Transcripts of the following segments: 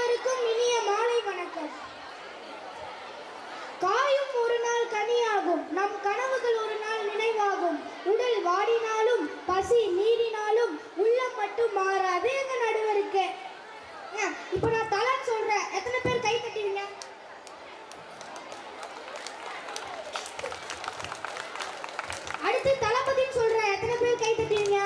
அனைவருக்கும் இனிய மாலை வணக்கம். காயும் ஒரு நாள் கனியாகும், நம் கனவுகள் ஒரு நாள் நினைவாகும். உடல் வாடினாலும் பசி நீரினாலும் உள்ளம் மட்டும் மாறாது எங்க நடுவருக்கு. இப்ப நான் தலன்னு சொல்றேன், எத்தனை பேர் கை தட்டுவீங்க? அடுத்து தளபதின்னு சொல்றேன், எத்தனை பேர் கை தட்டுவீங்க?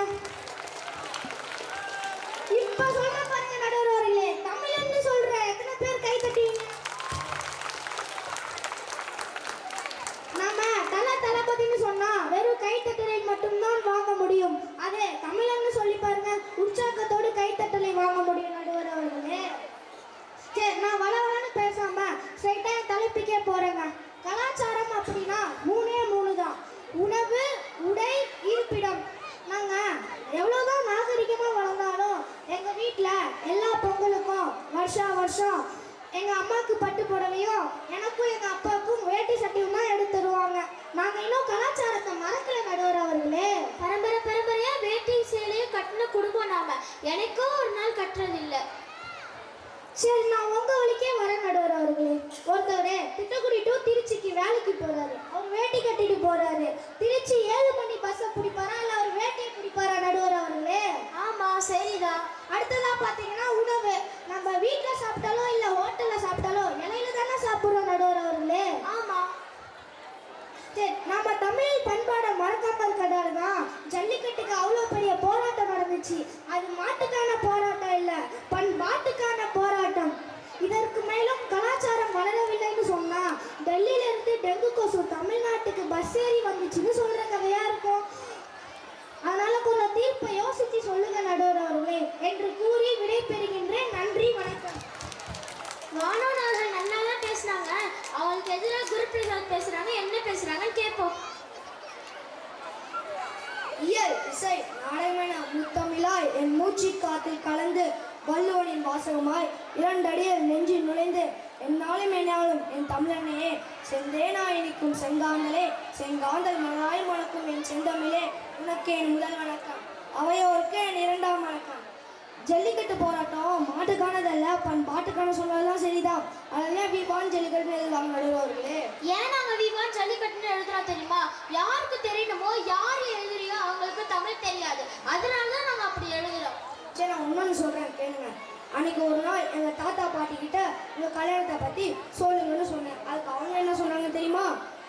இப்ப சொல்ற பாருங்க நடுவர்களே, தமிழன்னு சொல்றேன், எத்தனை பேர் கை தட்டுவீங்க? நாம தளபதின்னு சொன்னா வெறும் கை தட்டலை மட்டும்தான் வாங்க முடியும். அதே தமிழன்னு சொல்லி பாருங்க, உற்சாகத்தோடு கை தட்டலை வாங்க முடியும் நடுவர் அவர்களே. சரி, நான் வளவளன்னு பேசாம ஸ்ட்ரைட்டா என் தலைப்புக்கே போறேங்க. கலாச்சாரம் அப்படின்னா மூணு தான்: உணவு, உடை, இருப்பிடம். நாங்க எவ்வளவுதான் நாகரிகமா வளர்ந்தாலும் எங்க வீட்டுல எல்லா பொங்கலுக்கும் வருஷம் எங்க அம்மாவுக்கு பட்டு புடவையும் எனக்கும் எங்க அப்பாவுக்கும் வேட்டி சட்டையும் தான் எடுத்து தருவாங்க. நாங்க இன்னும் கலாச்சாரத்தை மறக்கல நடுவர் அவர்களே. பரம்பரையா வேட்டி சேலையும் கட்டின குடும்பம் நாம. எனக்கும் ஒரு நாள் கட்டுறது இல்லை. சரி, நான் உங்க வழிக்கே வரேன் நடுவர் அவர்களே. ஒருத்தவரு திட்டக்குடி டு திருச்சிக்கு வேலைக்கு போறாரு. அவர் வேட்டி கட்டிட்டு போறாரு. திருச்சி 7 மணி பஸ்ஸை பிடிப்பாரா இல்ல அவர் வேட்டியை பிடிப்பாரா நடுவர் அவர்களே? ஆமா, சரிதான். அடுத்ததா பாத்தீங்கன்னா உணவு. நம்ம வீட்டுல சாப்பிட்டாலோ இல்ல ஹோட்டல்ல சாப்பிட்டாலோ இலையில தானே சாப்பிடுறோம் நடுவர் அவர்களே. ஆமா. சரி, நம்ம தமிழ் பண்பாடை மறக்காம இருக்கிறதாலதான் ஜல்லிக்கட்டுக்கு அவ்வளோ பெரிய போராட்டம் நடந்துச்சு. அது மாட்டுக்கான போராட்டம் இல்ல, பண்பாட்டுக்கான போராட்டம். இதற்கு மேலும் கலாச்சாரம் வளரவில்லைன்னு சொன்னா டெல்லியில இருந்து டெங்கு கொசு தமிழ்நாட்டுக்கு பஸ் ஏறி வந்துச்சுன்னு சொல்ற கதையா இருக்கும். அதனால கொஞ்சம் தீர்ப்பை யோசிச்சு சொல்லுங்க நடுவர் அவர்களே என்று கூறி விடை பெறுகின்றேன். நன்றி, வணக்கம். வானோநாதர்கள் நல்லா தான் பேசுனாங்க. அவங்களுக்கு எதிராக குருபிரசாத் பேசுறாங்க. என்ன பேசுறாங்கன்னு கேட்போம். இயல், இசை, நாடகமென முத்தமிழாய் என் மூச்சு காத்தில் கலந்து வள்ளுவனின் வாசகமாய் 2 அடியில் நெஞ்சில் நுழைந்து என்னாலும் என் தமிழனையே செந்தேனாய் இனிக்கும் செங்காந்தலே செங்காந்தல் மனாய் மணக்கும் என் செந்தமிழே உனக்கு என் முதல் வணக்கம், அவையோருக்கு என் 2ஆம் வணக்கம். ஜல்லிக்கட்டு போராட்டம் மாட்டுக்கானதல்ல, பண்பாட்டுக்கான சொன்னதெல்லாம் சரிதான். அதெல்லாம் விவான் ஜல்லிக்கட்டு எழுதுவாங்க நடுவர்களே. ஏன் நாங்கள் விவான் ஜல்லிக்கட்டுன்னு எழுதுறோம் தெரியுமா? யாருக்கு தெரியணுமோ யார் எழுதுறியோ அவங்களுக்கு தமிழ் தெரியாது. அதனால தான் நாங்கள் அப்படி எழுதுறோம். சரி, நான் இன்னொன்று சொல்கிறேன் கேளுங்க. அன்னைக்கு ஒரு நாள் எங்கள் தாத்தா பாட்டி கிட்ட உங்கள் கல்யாணத்தை பற்றி சொல்லுங்கன்னு சொன்னேன். அதுக்கு அவங்க என்ன சொன்னாங்க தெரியுமா?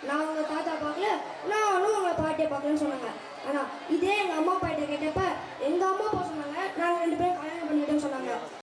நான் உங்கள் தாத்தா பார்க்கல, நானும் உங்கள் பாட்டியை பார்க்கலன்னு சொன்னாங்க. ஆனால் இதே எங்கள் அம்மா பாட்டியை கேட்டப்ப எங்கள் அம்மா அப்பா சொன்னாங்க, நாங்கள் 2 பேரும் கல்யாணம் பண்ணிக்கிட்டோன்னு சொன்னாங்க.